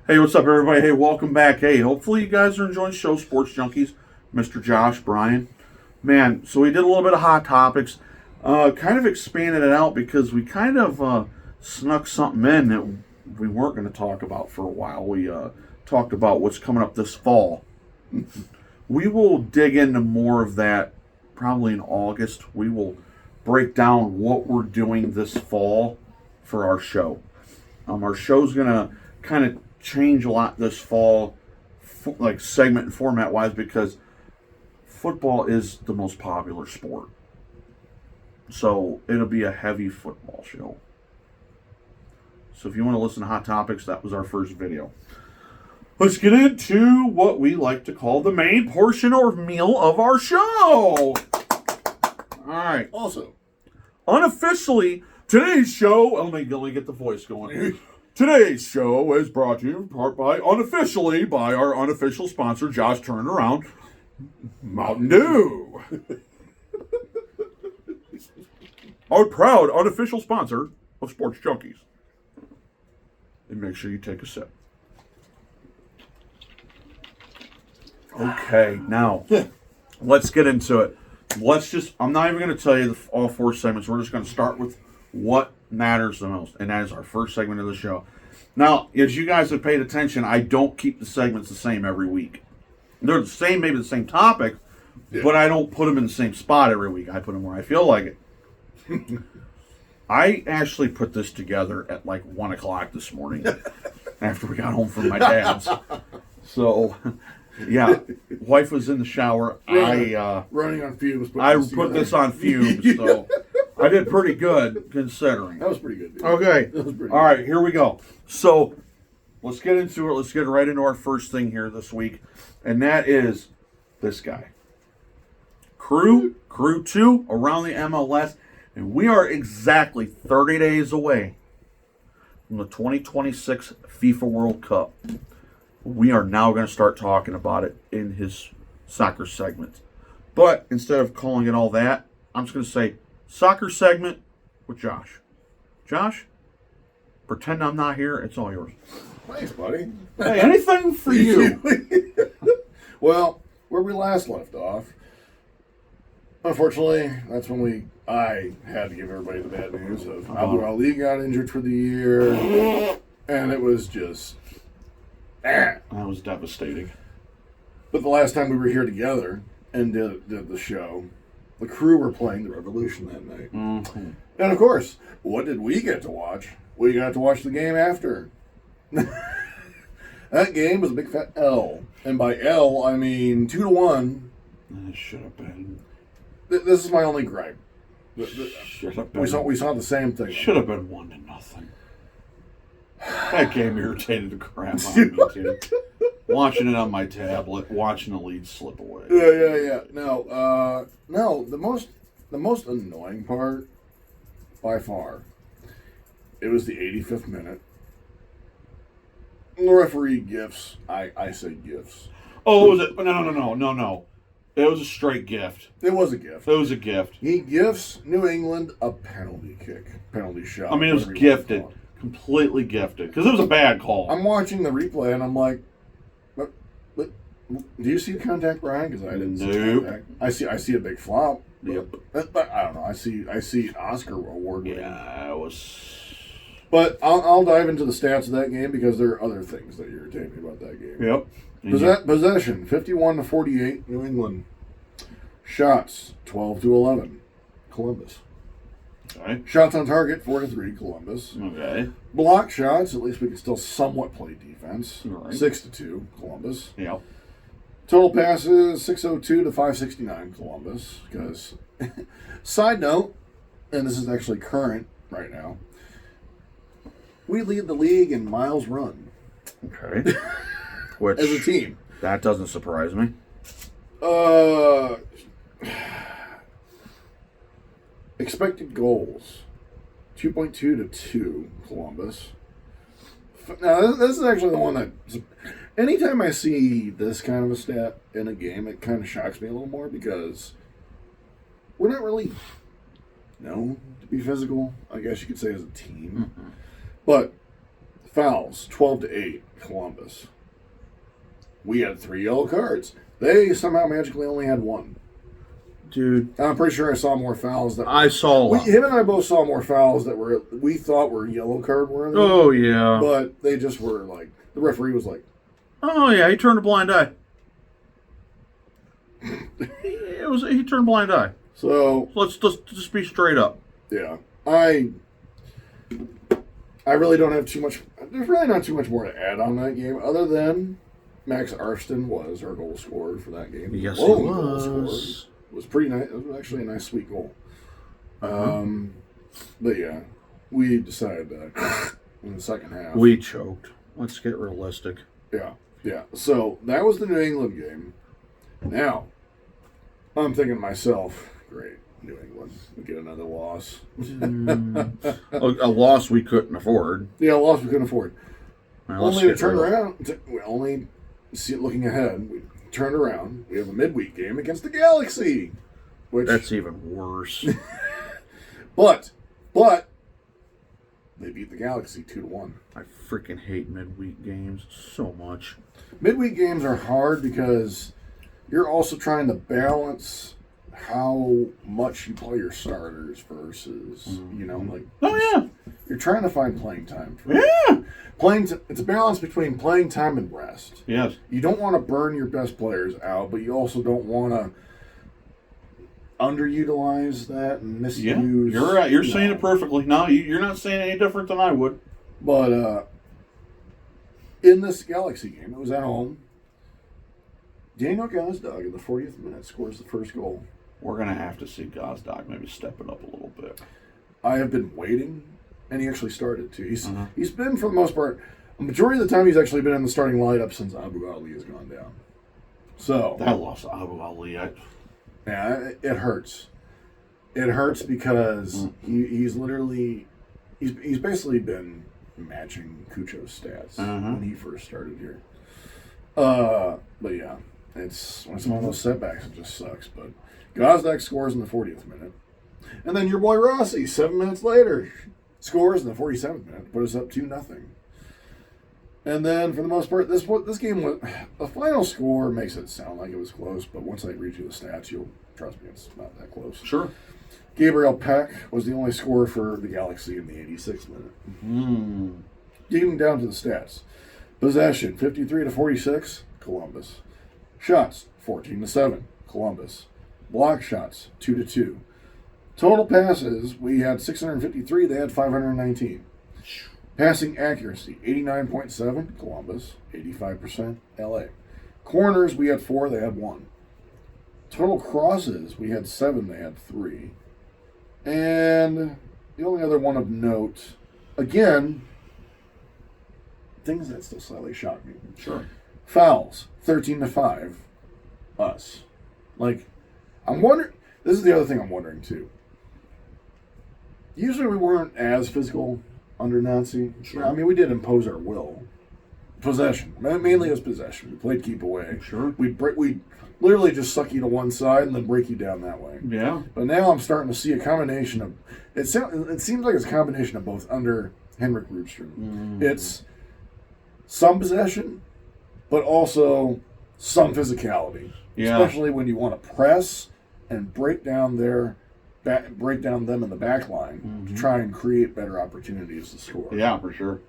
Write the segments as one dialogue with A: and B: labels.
A: Hey, what's up, everybody? Hey, welcome back. Hey, hopefully you guys are enjoying the show, Sports Junkies. Mr. Josh, Brian. Man, so we did a little bit of hot topics. Kind of expanded it out because we kind of snuck something in that we weren't going to talk about for a while. We talked about what's coming up this fall. We will dig into more of that probably in August. We will break down what we're doing this fall for our show. Our show's going to kind of change a lot this fall, like segment and format wise, because football is the most popular sport. So it'll be a heavy football show. So if you want to listen to Hot Topics, that was our first video. Let's get into what we like to call the main portion or meal of our show. All right.
B: Also,
A: unofficially, today's show, let me get the voice going. Today's show is brought to you in part by our unofficial sponsor, Josh Turned Around, Mountain Dew. Our proud unofficial sponsor of Sports Junkies. And make sure you take a sip. Okay, now, let's get into it. I'm not even going to tell you all four segments. We're just going to start with what matters the most, and that is our first segment of the show. Now, as you guys have paid attention, I don't keep the segments the same every week. They're the same, maybe the same topic, but I don't put them in the same spot every week. I put them where I feel like it. I actually put this together at like 1 o'clock this morning after we got home from my dad's. So, yeah, wife was in the shower.
B: Running on fumes.
A: I put this on fumes, so I did pretty good considering.
B: That was pretty good, dude.
A: Okay.
B: That was pretty
A: All
B: good.
A: right, here we go. So let's get into it. Let's get right into our first thing here this week, and that is this guy. Crew 2 around the MLS, and we are exactly 30 days away from the 2026 FIFA World Cup. We are now going to start talking about it in his soccer segment. But instead of calling it all that, I'm just going to say soccer segment with Josh. Josh, pretend I'm not here. It's all yours.
B: Thanks, buddy.
A: Hey, anything for you.
B: Well, where we last left off, unfortunately, that's when I had to give everybody the bad news of Abu Ali got injured for the year, and it was just...
A: That was devastating.
B: But the last time we were here together and did the show, the Crew were playing the Revolution that night.
A: Mm-hmm.
B: And of course, what did we get to watch? We got to watch the game after. That game was a big fat L. And by L, I mean 2-1.
A: It should have been.
B: This is my only gripe.
A: Should have been.
B: We saw the same thing.
A: Should have been 1-0. That game irritated the crap out of me, too. Watching it on my tablet, watching the lead slip away.
B: Yeah. No, the most annoying part, by far, it was the 85th minute. The referee gifts. I say gifts.
A: Oh, was it? No. It was a straight gift.
B: It was a gift.
A: It was a gift.
B: He gifts New England a penalty shot.
A: I mean, it was gifted. Completely gifted. Because it was a bad call.
B: I'm watching the replay and I'm like, but do you see the contact, Brian? Because I didn't see contact. I see a big flop.
A: Yep.
B: But I don't know. I see Oscar award winning.
A: Yeah, it was.
B: But I'll dive into the stats of that game because there are other things that irritate me about that game.
A: Yep.
B: Possession 51-48, New England. Shots 12-11, Columbus.
A: Okay.
B: Shots on target 4-3, Columbus.
A: Okay.
B: Block shots, at least we can still somewhat play defense.
A: Right.
B: 6-2, Columbus.
A: Yep.
B: Total passes 602 to 569, Columbus. Because, side note, and this is actually current right now, we lead the league in miles run.
A: Okay. Which,
B: as a team.
A: That doesn't surprise me.
B: Expected goals 2.2 to 2, Columbus. Now, this is actually the one that... Anytime I see this kind of a stat in a game, it kind of shocks me a little more because we're not really known to be physical, I guess you could say, as a team.
A: Mm-hmm.
B: But Fouls, 12-8, Columbus. We had 3 yellow cards. They somehow magically only had 1.
A: Dude,
B: I'm pretty sure I saw more fouls that
A: I saw
B: him and I both saw more fouls that we thought were yellow card worthy.
A: Oh, yeah.
B: But they just were like, the referee was like,
A: oh, yeah, he turned a blind eye. He turned a blind eye.
B: So
A: Let's just be straight up.
B: yeah, I really don't have too much. There's really not too much more to add on that game, other than Max Arston was our goal scorer for that game.
A: Yes,
B: Lone
A: he
B: goal scorer.
A: was.
B: It was pretty nice. It was actually a nice, sweet goal. But yeah, we decided in the second half.
A: We choked. Let's get realistic.
B: Yeah. So that was the New England game. Now, I'm thinking to myself, great, New England, we get another loss.
A: A loss we couldn't afford.
B: Yeah, a loss we couldn't afford.
A: Right,
B: Only to turn around, looking ahead, we turned around. We have a midweek game against the Galaxy.
A: That's even worse.
B: But they beat the Galaxy 2-1.
A: I freaking hate midweek games so much.
B: Midweek games are hard because you're also trying to balance how much you play your starters versus, you're trying to find playing time. It's a balance between playing time and rest.
A: Yes.
B: You don't want to burn your best players out, but you also don't want to underutilize that and misuse.
A: You're right. You're saying it perfectly. No, you're not saying any different than I would.
B: But in this Galaxy game, it was at home. Daniel Gazdag in the 40th minute scores the first goal.
A: We're going to have to see Gazdag maybe step it up a little bit.
B: I have been waiting, and he actually started too. He's been, for the most part, a majority of the time he's actually been in the starting lineup since Abu Ali has gone down. So
A: that loss to Abu Ali,
B: yeah, it hurts. It hurts because he's basically been matching Cucho's stats when he first started here. But yeah, it's one of those setbacks. It just sucks. But Gazdag scores in the 40th minute, and then your boy Rossi 7 minutes later scores in the 47th minute to put us up 2-0. And then, for the most part, this game was the final score makes it sound like it was close, but once I read you the stats, you'll trust me, it's not that close.
A: Sure.
B: Gabriel Peck was the only scorer for the Galaxy in the 86th minute. Getting down to the stats: possession 53-46, Columbus. Shots 14-7, Columbus. Block shots 2-2. Total passes, we had 653. They had 519. Passing accuracy, 89.7, Columbus, 85%, LA. Corners, we had 4, they had 1. Total crosses, we had 7, they had 3. And the only other one of note, again, things that still slightly shock me.
A: Sure.
B: Fouls, 13-5, us. I'm wondering, this is the other thing I'm wondering too. Usually we weren't as physical under Nazi.
A: Sure.
B: I mean, we did impose our will. Possession. Mainly it was possession. We played keep away.
A: Sure.
B: We'd literally just suck you to one side and then break you down that way.
A: Yeah.
B: But now I'm starting to see a combination of... It seems like it's a combination of both under Henrik Rudstrom. It's some possession, but also some physicality.
A: Yeah.
B: Especially when you want to press and break down them in the back line to try and create better opportunities to score.
A: Yeah, for sure.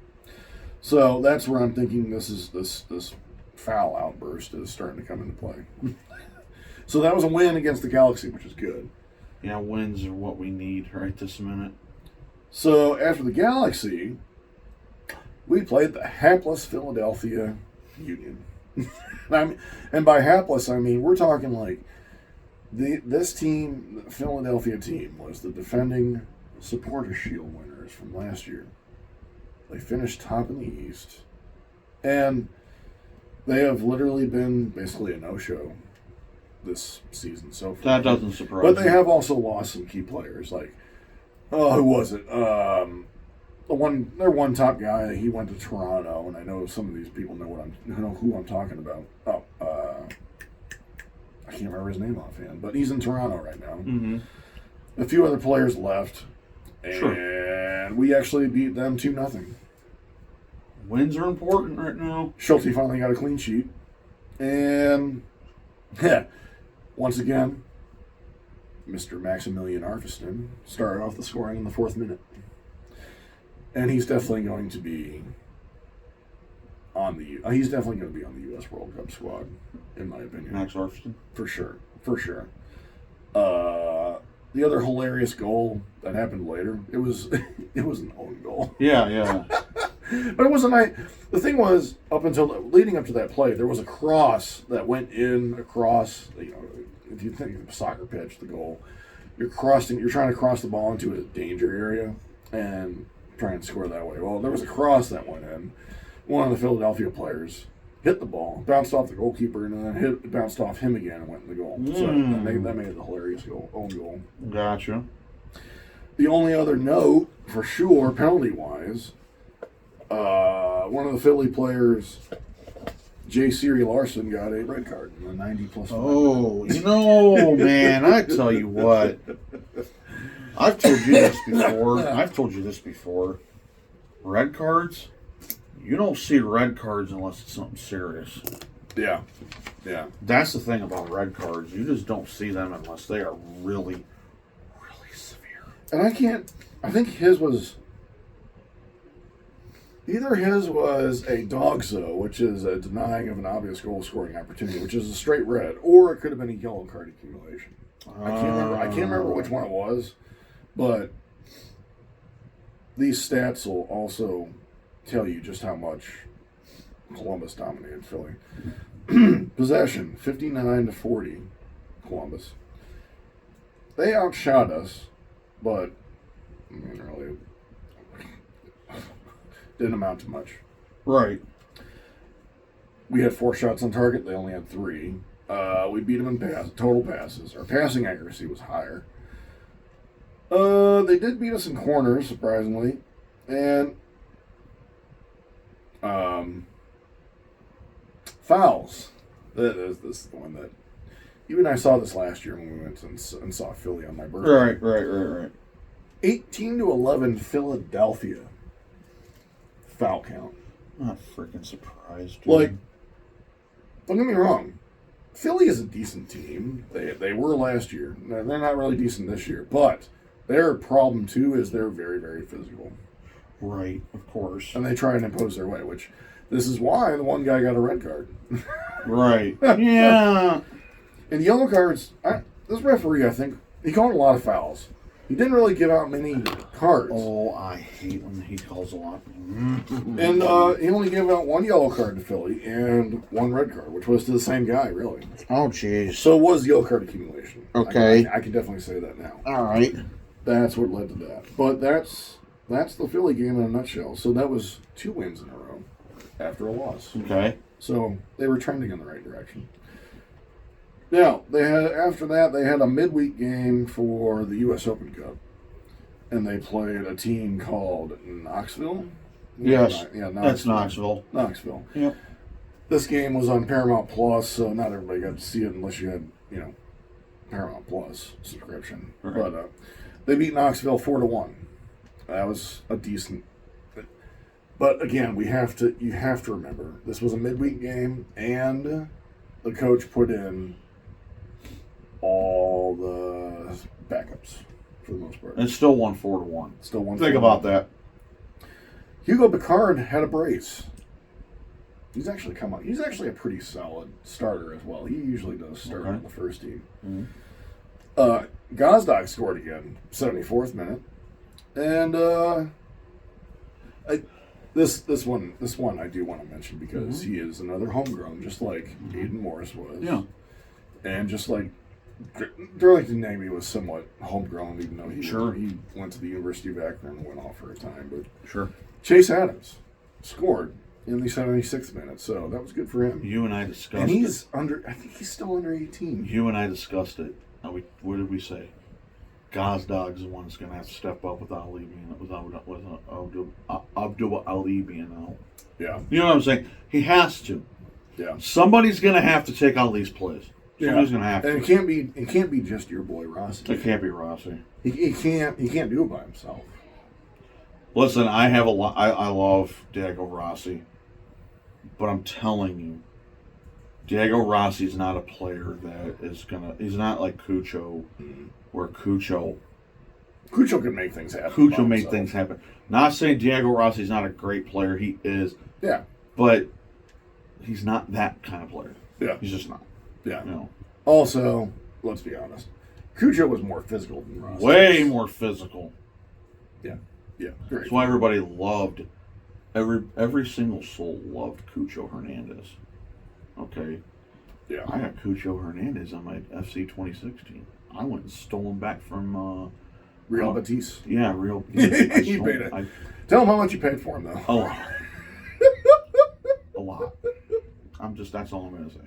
B: So that's where I'm thinking this foul outburst is starting to come into play. So that was a win against the Galaxy, which is good.
A: Yeah, wins are what we need right this minute.
B: So after the Galaxy, we played the hapless Philadelphia Union. And by hapless, I mean we're talking like this team, the Philadelphia team, was the defending Supporter Shield winners from last year. They finished top in the East, and they have literally been basically a no-show this season so far.
A: That doesn't surprise me.
B: But they have also lost some key players, like, who was it? Their one top guy. He went to Toronto, and I know some of these people know who I'm talking about. I can't remember his name offhand, but he's in Toronto right now. A few other players left, and we actually beat them 2-0.
A: Wins are important right now.
B: Schulte finally got a clean sheet. And, once again, Mr. Maximilian Arviston started off the scoring in the 4th minute. And he's definitely going to be on the U.S. World Cup squad, in my opinion.
A: Max Arviston?
B: For sure. The other hilarious goal that happened later, it was an own goal.
A: Yeah.
B: But it wasn't. The thing was, leading up to that play, there was a cross that went in across. If you think of a soccer pitch, the goal, you're trying to cross the ball into a danger area and try and score that way. Well, there was a cross that went in. One of the Philadelphia players hit the ball, bounced off the goalkeeper, and then bounced off him again and went in the goal. So that made it a hilarious own goal.
A: Gotcha.
B: The only other note, for sure, penalty-wise, one of the Philly players, J. Siri Larson, got a red card in the 90-plus.
A: Oh, man, I tell you what. I've told you this before. Red cards, you don't see red cards unless it's something serious.
B: Yeah.
A: That's the thing about red cards. You just don't see them unless they are really, really severe.
B: And I think his was a dogso, which is a denying of an obvious goal-scoring opportunity, which is a straight red, or it could have been a yellow card accumulation. I can't remember which one it was, but these stats will also tell you just how much Columbus dominated Philly. Possession, 59-40, Columbus. They outshot us, but really didn't amount to much.
A: Right.
B: We had 4 shots on target. They only had 3. We beat them in total passes. Our passing accuracy was higher. They did beat us in corners, surprisingly. And fouls. This is the one that even I saw this last year when we went and saw Philly on my birthday.
A: Right.
B: 18-11 Philadelphia foul count.
A: I'm not freaking surprised, dude.
B: Like, don't get me wrong. Philly is a decent team. They were last year. They're not really decent this year, but their problem too is they're very, very physical.
A: Right, of course.
B: And they try and impose their way, which this is why the one guy got a red card.
A: Right. Yeah.
B: And yellow cards, this referee, I think, he called a lot of fouls. He didn't really give out many cards.
A: Oh, I hate when he calls a lot.
B: And he only gave out 1 yellow card to Philly and 1 red card, which was to the same guy, really.
A: Oh, jeez.
B: So it was yellow card accumulation.
A: Okay.
B: I can definitely say that now.
A: All right.
B: That's what led to that. But that's the Philly game in a nutshell. So that was 2 wins in a row after a loss.
A: Okay.
B: So they were trending in the right direction. Now, after that, they had a midweek game for the U.S. Open Cup. And they played a team called Knoxville.
A: Yes.
B: Knoxville.
A: That's Knoxville.
B: Knoxville.
A: Yep.
B: This game was on Paramount Plus, so not everybody got to see it unless you had, Paramount Plus subscription.
A: Right.
B: But they beat Knoxville 4-1. That was a decent. But again, you have to remember this was a midweek game, and the coach put in all the backups for the most part.
A: And still won 4-1.
B: Still won.
A: Think about that.
B: Hugo Picard had a brace. He's actually a pretty solid starter as well. He usually does start on the first team. Mm-hmm. Gazdag scored again, 74th minute, and this one I do want to mention because he is another homegrown, just like Aiden Morris was.
A: Yeah,
B: and just like Darlington Nagbe was somewhat homegrown, even though he went to the University of Akron and went off for a time. But
A: sure,
B: Chase Adams scored in the 76th minute, so that was good for him.
A: You and I discussed
B: and he's I think he's still under 18.
A: You and I discussed it. What did we say? Gazdag's the one that's going to have to step up with Ali being Abdul Ali being out.
B: Yeah.
A: You know what I'm saying? He has to.
B: Yeah.
A: Somebody's going to have to take Ali's place. Somebody's going to have to.
B: And it can't be just your boy Rossi.
A: It can't be Rossi.
B: He can't do it by himself.
A: Listen, I have a lot. I love Diego Rossi, but I'm telling you, Diego Rossi is not a player that is gonna. He's not like Cucho, where Cucho
B: can make things happen.
A: Cucho made things happen. Not saying Diego Rossi's not a great player. He is.
B: Yeah.
A: But he's not that kind of player.
B: Yeah.
A: He's just not.
B: Yeah.
A: You know.
B: Also, let's be honest. Cucho was more physical than Rossi.
A: Way more physical.
B: Yeah. Yeah.
A: That's why everybody loved. Every single soul loved Cucho Hernandez. Okay.
B: Yeah.
A: I got Cucho Hernandez on my FC 2016. I went and stole him back from
B: Real Betis.
A: Yeah, Real.
B: You paid it. Tell him how much you paid for him, though.
A: A lot. A lot. That's all I'm gonna say.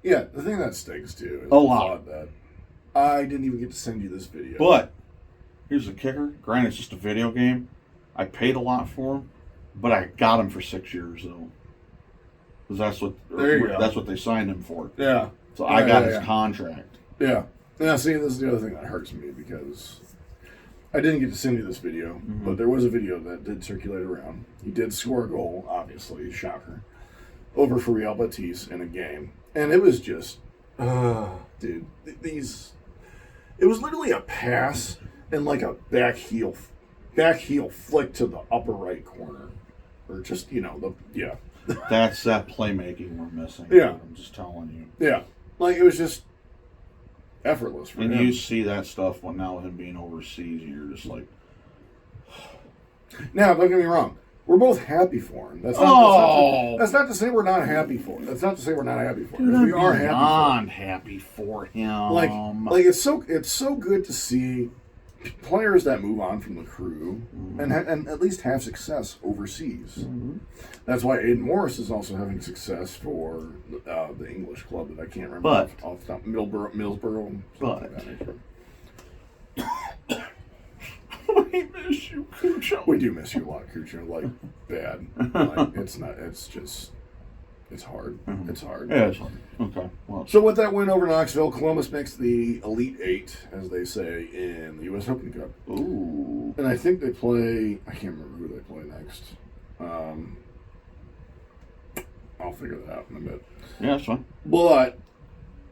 B: Yeah, the thing that stinks too is
A: a lot.
B: That I didn't even get to send you this video.
A: But here's the kicker. Granted, it's just a video game. I paid a lot for him, but I got him for 6 years though. Because that's what they signed him for.
B: Yeah.
A: So I got his contract.
B: Yeah. Now, see, this is the other thing that hurts me because I didn't get to send you this video, but there was a video that did circulate around. He did score a goal, obviously, shocker, over for Real Betis in a game. And it was just, dude, it was literally a pass and like a back heel flick to the upper right corner. Or just, yeah.
A: That's that playmaking we're missing.
B: Yeah.
A: I'm just telling you.
B: Yeah. Like, it was just effortless for him.
A: And you see that stuff when now him being overseas, you're just like...
B: Now, don't get me wrong. We're both happy for him. That's not to say we're not happy for him. That's not to say we're not happy for him.
A: Dude,
B: we are
A: happy for him.
B: Like it's so good to see players that move on from the crew and at least have success overseas. Mm-hmm. That's why Aiden Morris is also having success for the English club that I can't remember off the top. Millsborough.
A: But we miss you, Cucho.
B: We do miss you a lot, Cucho. Like bad. Like, it's hard. Mm-hmm. It's hard.
A: Yeah, it's hard. Okay. Well,
B: so with that win over Knoxville, Columbus makes the Elite Eight, as they say, in the U.S. Open Cup.
A: Ooh.
B: And I think they play. I can't remember who they play next. I'll figure that out in a bit.
A: Yeah, that's fine.
B: But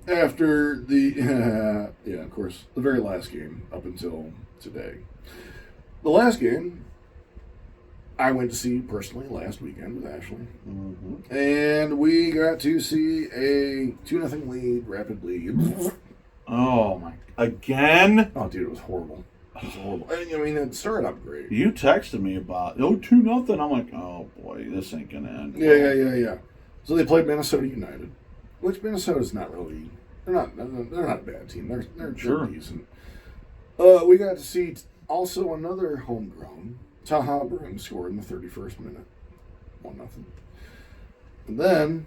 B: after the of course, the very last game up until today. The last game I went to see personally last weekend with Ashley. Mm-hmm. And we got to see a 2-0 lead, rapid lead.
A: Oh, my. Again?
B: Oh, dude, it was horrible. It was horrible. I mean, it started out great.
A: You texted me about, 2-0. I'm like, oh, boy, this ain't going to end.
B: Yeah. So they played Minnesota United, which Minnesota's not really, they're not a bad team. They're decent. We got to see also another homegrown. Taha Broom scored in the 31st minute. 1-0. And then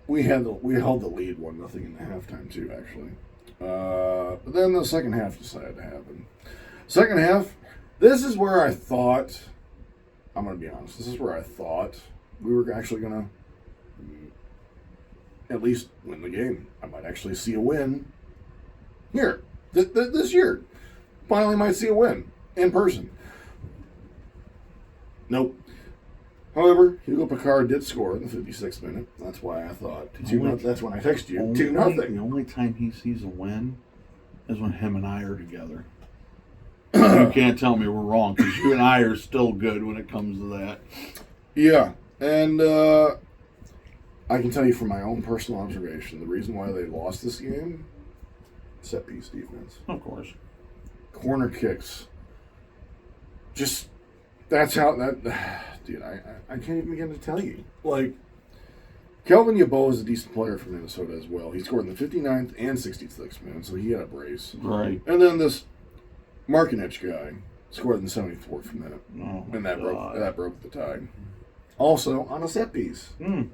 B: we held the lead 1-0 in the halftime too, actually. But then the second half decided to happen. Second half, this is where I thought, I'm going to be honest, this is where I thought we were actually going to at least win the game. I might actually see a win here. This year. Finally might see a win in person. Nope. However, Hugo Picard did score in the 56th minute. That's why I thought 2-0. That's when I texted you. 2-0.
A: The only time he sees a win is when him and I are together. You can't tell me we're wrong because you and I are still good when it comes to that.
B: Yeah, and I can tell you from my own personal observation, the reason why they lost this game, set piece defense.
A: Of course.
B: Corner kicks. Just, that's how that, dude, I can't even begin to tell you. Like, Kelvin Yabo is a decent player for Minnesota as well. He scored in the 59th and 66th minute, so he had a brace.
A: Right.
B: And then this Markinich guy scored in the 74th minute.
A: Oh,
B: and that broke the tie. Also on a set piece.
A: Mm.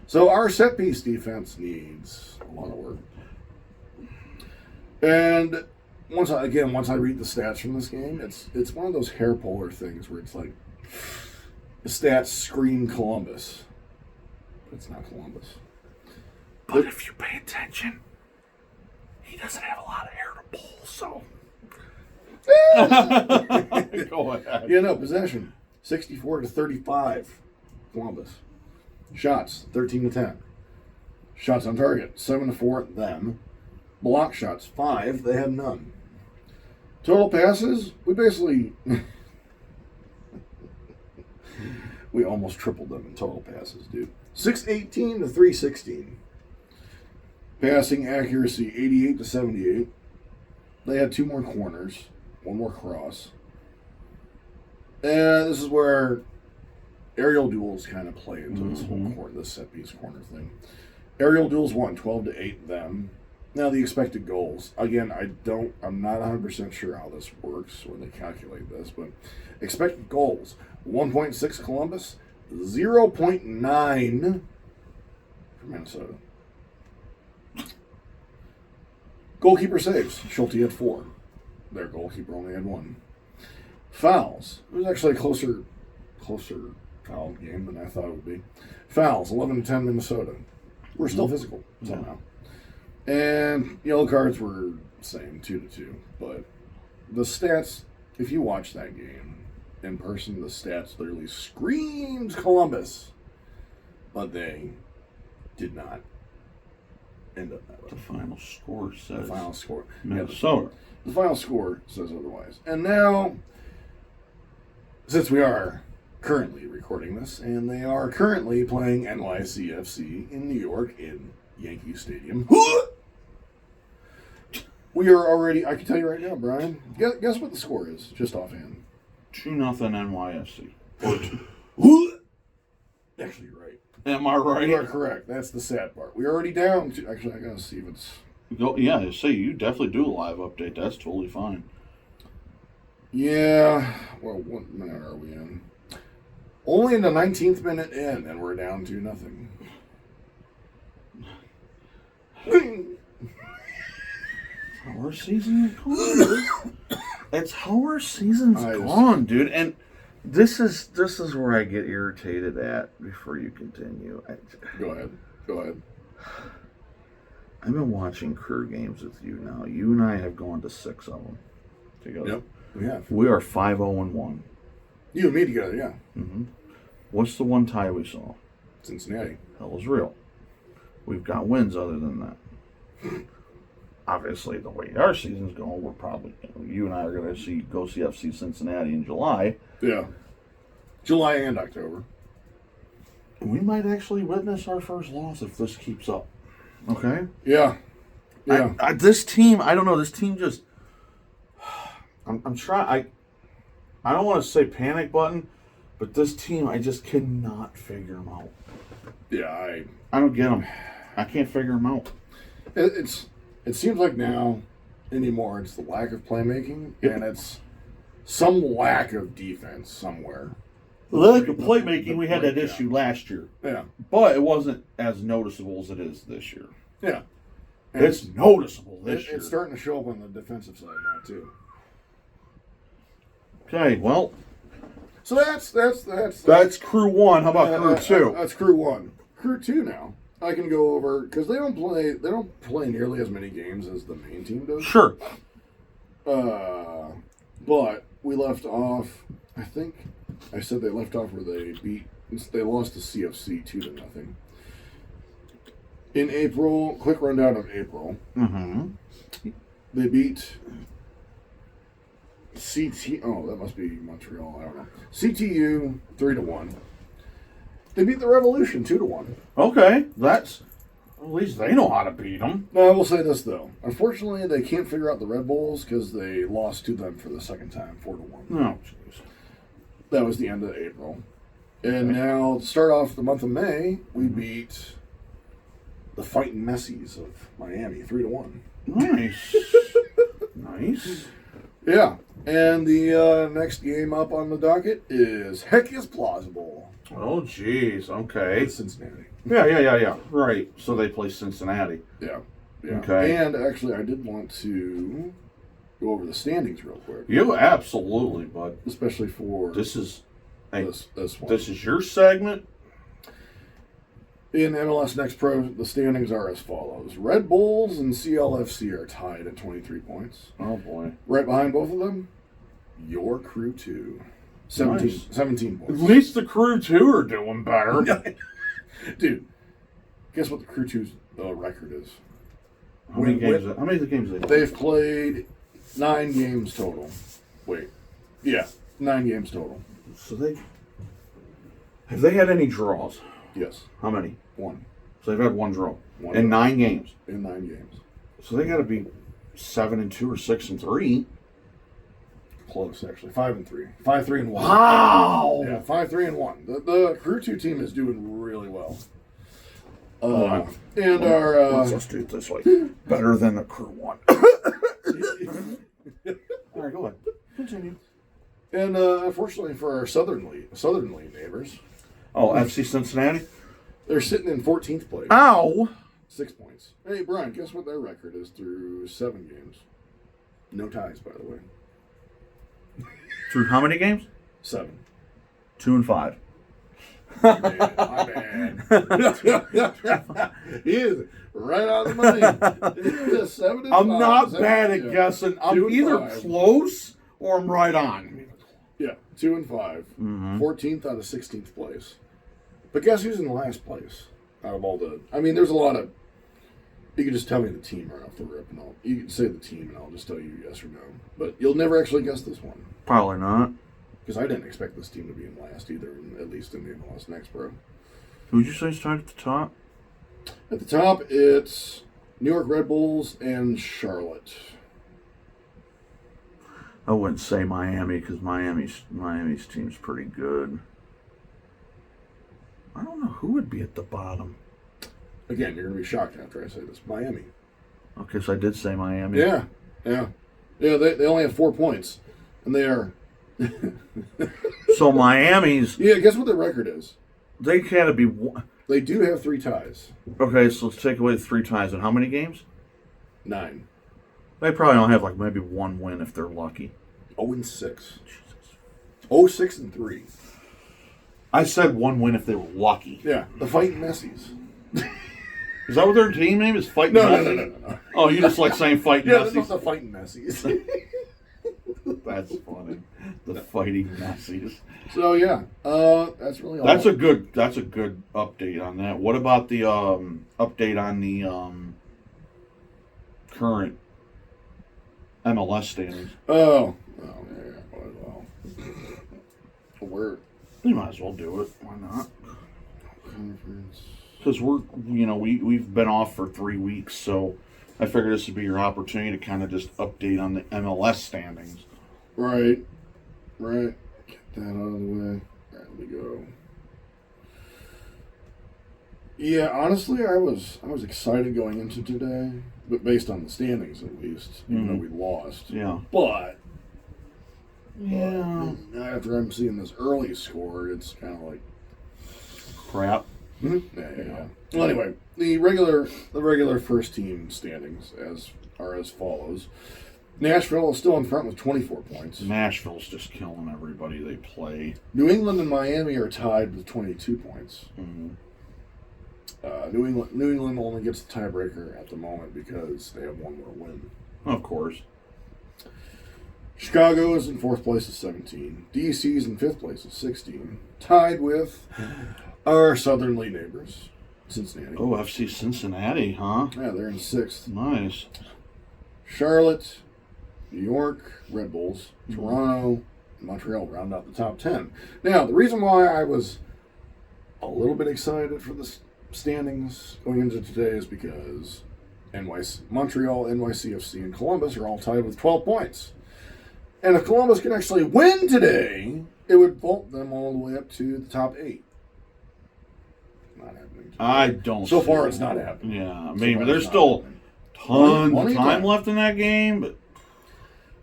B: So our set piece defense needs a lot of work. And once I read the stats from this game, it's one of those hair puller things where it's like the stats scream Columbus, but it's not Columbus.
A: But if you pay attention, he doesn't have a lot of hair to pull, so Go ahead.
B: Yeah, no, possession 64-35, Columbus. Shots 13-10. Shots on target 7-4, them. Block shots 5, they had none. Total passes, we basically we almost tripled them in total passes, dude. 618-316. Passing accuracy 88-78. They had 2 more corners, 1 more cross. And this is where aerial duels kind of play into this whole this set piece corner thing. Aerial duels won 12-8 them. Now the expected goals. Again, I'm not 100% sure how this works when they calculate this, but expected goals 1.6 Columbus, 0.9 for Minnesota. Goalkeeper saves. Schulte had 4. Their goalkeeper only had 1. Fouls. It was actually a closer foul game than I thought it would be. Fouls, 11-10 Minnesota. We're still physical somehow. And yellow cards were the same, 2-2. But the stats, if you watch that game in person, the stats literally screams Columbus. But they did not end up that way.
A: The final score says
B: The final score.
A: Minnesota.
B: The final score says otherwise. And now, since we are currently recording this, and they are currently playing NYCFC in New York in Yankee Stadium. We are already, I can tell you right now, Brian, guess what the score is, just offhand.
A: 2-0 NYSC.
B: Actually, you're right.
A: Am I right?
B: You are correct. That's the sad part. We're already down to, actually, I gotta see if it's...
A: Yeah, say you definitely do a live update. That's totally fine.
B: Yeah, well, what minute are we in? Only in the 19th minute in, and we're down to nothing.
A: Our season is gone, dude. It's how our season's gone, dude. And this is where I get irritated at before you continue.
B: Go ahead.
A: I've been watching career games with you now. You and I have gone to 6 of them together.
B: Yep, we have.
A: We are 5-0-1.
B: You and me together, yeah.
A: Mm-hmm. What's the one tie we saw?
B: Cincinnati.
A: Hell is real. We've got wins other than that. Obviously, the way our season's going, we're probably, you and I are going to go see FC Cincinnati in July.
B: Yeah. July and October.
A: We might actually witness our first loss if this keeps up. Okay?
B: Yeah.
A: This team, I don't know, this team just, I'm trying, I don't want to say panic button, but this team, I just cannot figure them out.
B: Yeah,
A: I don't get them. I can't figure them out.
B: It seems like now, anymore, it's the lack of playmaking, and it's some lack of defense somewhere.
A: Lack of playmaking, we had that issue last year.
B: Yeah.
A: But it wasn't as noticeable as it is this year.
B: Yeah. And
A: it's noticeable this year.
B: It's starting to show up on the defensive side now, too.
A: Okay, well.
B: So that's
A: crew 1. How about crew 2?
B: That's crew 1. Crew 2 now. I can go over because they don't play nearly as many games as the main team does.
A: Sure.
B: But we left off. I think I said they left off where they lost to CFC 2-0. In April, quick rundown of April.
A: Mm-hmm.
B: They beat CT. Oh, that must be Montreal. I don't know. CTU 3-1. They beat the Revolution 2-1.
A: Okay, that's at least they know how to beat them.
B: Now I will say this though. Unfortunately, they can't figure out the Red Bulls because they lost to them for the second time, 4-1.
A: Oh, jeez.
B: That was the end of April, and now to start off the month of May, we beat the Fighting Messies of Miami 3-1.
A: Nice, nice.
B: Yeah, and the next game up on the docket is Heck is Plausible.
A: Oh, jeez. Okay.
B: It's Cincinnati.
A: Yeah. Right. So they play Cincinnati.
B: Yeah.
A: Okay.
B: And actually, I did want to go over the standings real quick.
A: You absolutely, bud.
B: Especially for
A: this one.
B: This one.
A: This is your segment.
B: In MLS Next Pro, the standings are as follows. Red Bulls and CLFC are tied at 23 points.
A: Oh, boy.
B: Right behind both of them, your Crew 2. 17,
A: Nice.
B: 17 points.
A: At least the Crew 2 are doing better.
B: Dude, guess what the Crew 2's record is?
A: How many games they play?
B: They've played 9 games total. Wait. Yeah, 9 games total.
A: So have they had any draws?
B: Yes.
A: How many?
B: 1.
A: So they've had one draw.
B: One
A: in
B: draw.
A: 9 games.
B: In 9 games.
A: So they got to be 7-2 or 6-3.
B: Close, actually. 5-3. 5-3-1.
A: Wow!
B: Yeah, 5-3-1. The Crew 2 team is doing really well. And our...
A: Let's do it this way. Better than the Crew 1. All right, go ahead. Continue.
B: And unfortunately for our Southern League neighbors...
A: Oh, FC Cincinnati?
B: They're sitting in 14th place.
A: Ow!
B: 6 points. Hey, Brian, guess what their record is through 7 games? No ties, by the way.
A: Through how many games?
B: 7.
A: 2 and 5.
B: My man. He is right on the money. 7 and
A: I'm
B: 5.
A: not bad at guessing. I'm
B: 2 and
A: either
B: 5.
A: close or I'm right on.
B: Yeah, 2 and 5. 14th out of 16th place. But guess who's in last place? Out of all the... I mean, there's a lot of... You can just tell me the team right off the rip, and you can say the team, and I'll just tell you yes or no. But you'll never actually guess this one.
A: Probably not.
B: Because I didn't expect this team to be in last either, at least in the MLS Next Pro.
A: Who'd you say started at the top?
B: At the top, it's New York Red Bulls and Charlotte.
A: I wouldn't say Miami because Miami's team's pretty good. I don't know who would be at the bottom.
B: Again, you're going to be shocked after I say this. Miami.
A: Okay, so I did say Miami.
B: Yeah. They only have 4 points, and they are...
A: So Miami's...
B: Yeah, guess what their record is?
A: They can't be... One.
B: They do have 3 ties.
A: Okay, so let's take away the 3 ties. And how many games?
B: 9.
A: They probably don't have like maybe 1 win if they're lucky.
B: 0-6. 0-6-3.
A: I said 1 win if they were lucky.
B: Yeah, the Fighting Messies.
A: Is that what their team name is? Fighting Messies?
B: No.
A: Oh, you just like saying Fighting
B: Yeah,
A: Messies?
B: that's not the Fighting Messies.
A: That's funny. The Fighting Messies.
B: So yeah, that's really all.
A: That's a good update on that. What about the update on the current MLS standings?
B: Oh yeah. Well, we're
A: You might as well do it. Why not?
B: conference.
A: Because we've been off for 3 weeks, so I figured this would be your opportunity to kind of just update on the MLS standings.
B: Right. Get that out of the way. All right, let me go. Yeah, honestly, I was excited going into today, but based on the standings at least, even though we lost.
A: Yeah.
B: But
A: Yeah.
B: after I'm seeing this early score, it's kind of like
A: Crap.
B: Yeah. Well, anyway, the regular first team standings are as follows. Nashville is still in front with 24 points.
A: Nashville's just killing everybody they play.
B: New England and Miami are tied with 22 points.
A: Mm-hmm.
B: New England only gets the tiebreaker at the moment because they have one more win.
A: Of course.
B: Chicago is in 4th place with 17. DC is in 5th place with 16. Tied with our Southern League neighbors, Cincinnati.
A: Oh, FC Cincinnati, huh?
B: Yeah, they're in 6th.
A: Nice.
B: Charlotte, New York, Red Bulls, Toronto, and Montreal round out the top 10. Now, the reason why I was a little bit excited for the standings going into today is because Montreal, NYCFC, and Columbus are all tied with 12 points. And if Columbus can actually win today, it would vault them all the way up to the top 8. Not happening today.
A: I don't.
B: So far, it's not happening.
A: Yeah,
B: So
A: maybe
B: far,
A: there's
B: it's not
A: still
B: happening.
A: tons
B: Plenty
A: of
B: of
A: time
B: time.
A: left in that game, but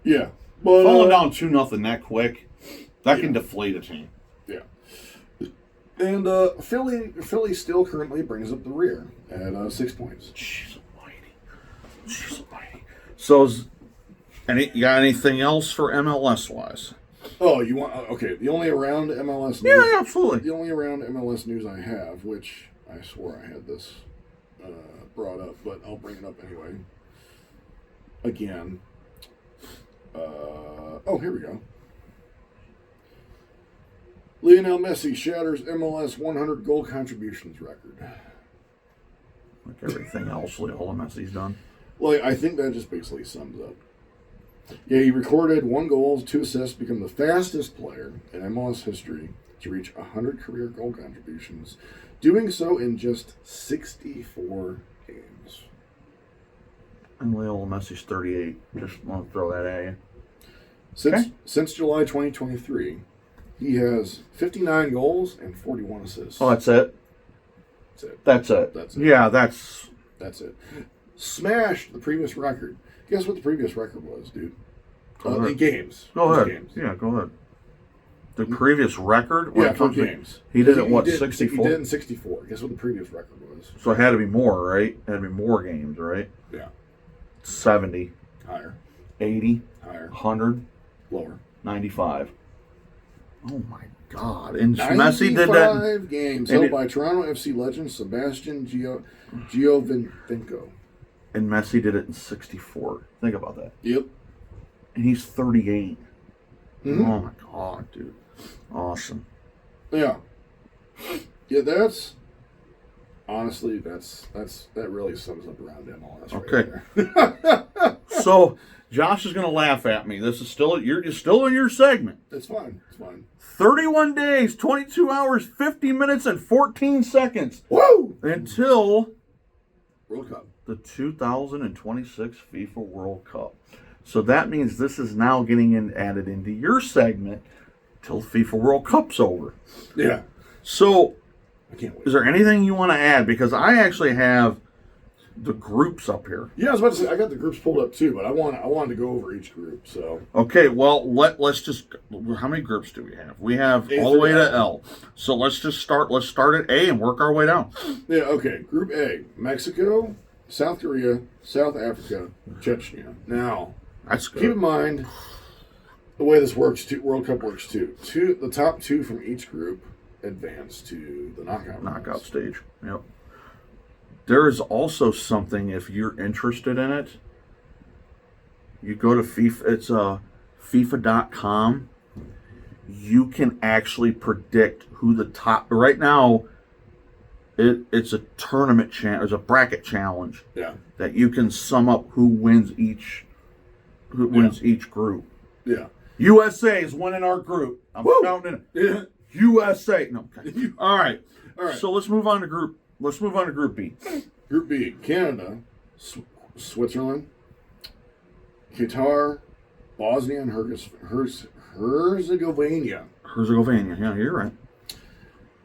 B: Yeah. But,
A: falling down 2-0 that quick, that can deflate a team.
B: Yeah. And Philly still currently brings up the rear at 6 points.
A: Jeez almighty. So, you got anything else for MLS wise?
B: Oh, you want okay? The only around MLS
A: Yeah,
B: news,
A: yeah, absolutely.
B: the only around MLS news I have, which I swore I had this brought up, but I'll bring it up anyway. Again. Oh, here we go. Lionel Messi shatters MLS 100 goal contributions record.
A: Like everything else Lionel Messi's done.
B: Well, I think that just basically sums up. Yeah, he recorded 1 goal, 2 assists, become the fastest player in MLS history to reach 100 career goal contributions, doing so in just 64 games.
A: And Lionel Messi's 38. Just want to throw that at you.
B: Since July 2023, he has 59 goals and 41 assists.
A: Oh, that's it?
B: That's it.
A: That's it.
B: That's it.
A: Yeah, that's
B: it. Smashed the previous record. Guess what the previous record was, dude? In games.
A: Go ahead.
B: Games.
A: Yeah, go ahead. The previous record?
B: Yeah, for games.
A: He did it, what, 64?
B: He did it in 64. Guess what the previous record was?
A: So it had to be more, right? It had to be more games, right?
B: Yeah.
A: 70.
B: Higher.
A: 80.
B: Higher.
A: 100.
B: Lower.
A: 95. Oh, my God. And Messi did that.
B: 95 games held by Toronto FC legend Sebastian Giovinco.
A: And Messi did it in 64. Think about that.
B: Yep.
A: And he's 38.
B: Mm-hmm.
A: Oh, my God, dude. Awesome.
B: Yeah. Yeah, that's... Honestly, that really sums up around MLS
A: Okay.
B: Right
A: So, Josh is going to laugh at me. This is still you're still in your segment.
B: It's fine. It's fine.
A: 31 days, 22 hours, 50 minutes, and 14 seconds.
B: Woo!
A: Until
B: World Cup.
A: The 2026 FIFA World Cup. So that means this is now getting added into your segment till FIFA World Cup's over.
B: Yeah.
A: So,
B: I can't wait.
A: Is there anything you want to add? Because I actually have the groups up here.
B: Yeah, I was about to say I got the groups pulled up too, but I wanted to go over each group. So
A: okay, well let's just. How many groups do we have? We have all the way to L. So let's just start. Let's start at A and work our way down.
B: Yeah. Okay. Group A: Mexico, South Korea, South Africa, Chechnya. Now,
A: that's good.
B: Keep in mind the way this works. World Cup works too. The top 2 from each group advance to the knockout
A: stage. Yep. There is also something, if you're interested in it, you go to FIFA, it's FIFA.com. You can actually predict who the top, right now, it's a tournament challenge, it's a bracket challenge.
B: Yeah.
A: That you can sum up who wins each group.
B: Yeah.
A: USA is winning our group. I'm counting it.
B: Yeah.
A: USA. No. Okay. All right.
B: All right.
A: So let's move on to Group B.
B: Group B: Canada, Switzerland, Qatar, Bosnia and Herzegovina.
A: Yeah, you're right.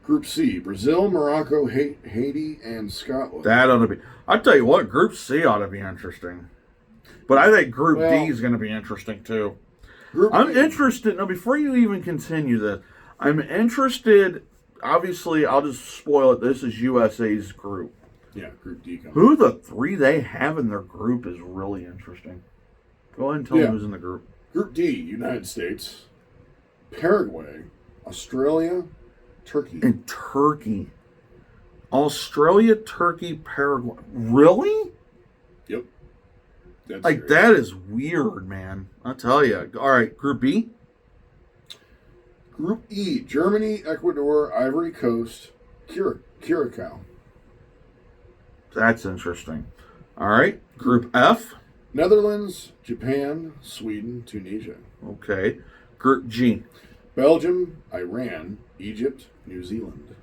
B: Group C: Brazil, Morocco, Haiti, and Scotland.
A: That ought to be. I tell you what, Group C ought to be interesting. But I think Group D is going to be interesting too. I'm interested. Now, before you even continue this, I'm interested. Obviously, I'll just spoil it. This is USA's group.
B: Yeah, Group D.
A: Who the 3 they have in their group is really interesting. Go ahead and tell me who's in the group.
B: Group D: United States, Paraguay, Australia, Turkey.
A: And Turkey. Australia, Turkey, Paraguay. Really?
B: Yep. That's
A: like, that is weird, man. I'll tell you. All right, Group B.
B: Group E: Germany, Ecuador, Ivory Coast, Curacao.
A: That's interesting. All right, Group F.
B: Netherlands, Japan, Sweden, Tunisia.
A: Okay. Group G.
B: Belgium, Iran, Egypt, New Zealand.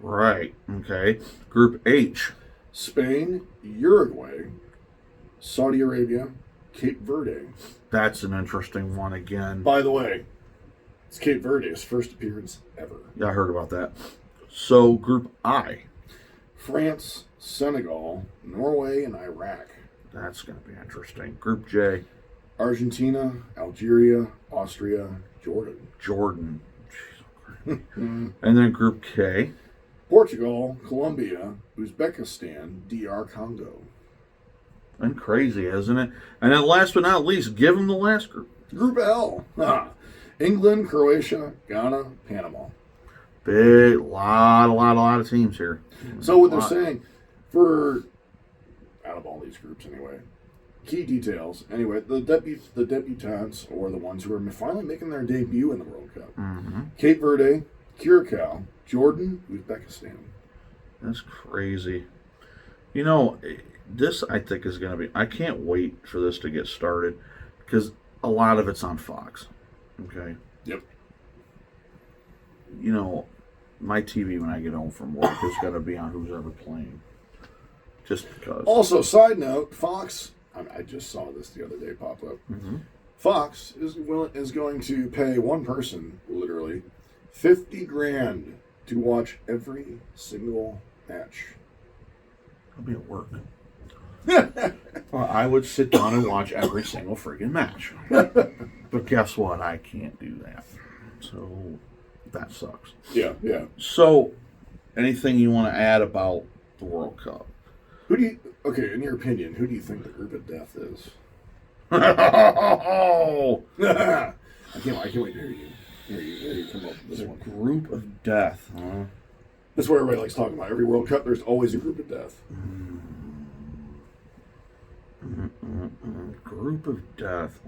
A: Right. Okay. Group H.
B: Spain, Uruguay, Saudi Arabia, Cape Verde.
A: That's an interesting one again.
B: By the way, it's Cape Verde's first appearance ever.
A: Yeah, I heard about that. So, Group I.
B: France, Senegal, Norway, and Iraq.
A: That's going to be interesting. Group J.
B: Argentina, Algeria, Austria, Jordan.
A: And then Group K.
B: Portugal, Colombia, Uzbekistan, DR Congo.
A: And crazy, isn't it? And then last but not least, give them the last group.
B: Group L. England, Croatia, Ghana, Panama.
A: Big, lot of teams here.
B: So what they're saying, for out of all these groups anyway, key details. Anyway, the debutantes, or the ones who are finally making their debut in the World Cup.
A: Mm-hmm.
B: Cape Verde, Curacao, Jordan, Uzbekistan.
A: That's crazy. You know, this I think is going to be... I can't wait for this to get started because a lot of it's on Fox. Okay?
B: Yep.
A: You know, my TV when I get home from work is going to be on who's ever playing. Just because.
B: Also, side note, Fox... I just saw this the other day pop up.
A: Mm-hmm.
B: Fox is going to pay one person, literally, $50,000 to watch every single match.
A: I'll be at work. Well, I would sit down and watch every single friggin' match. But guess what? I can't do that. So that sucks.
B: Yeah.
A: So, anything you want to add about the World Cup?
B: Okay, in your opinion, who do you think the group of death is?
A: Oh!
B: I can't wait to hear you come up with this one.
A: Group of death, huh?
B: That's what everybody likes talking about. Every World Cup, there's always a group of death.
A: Group of death.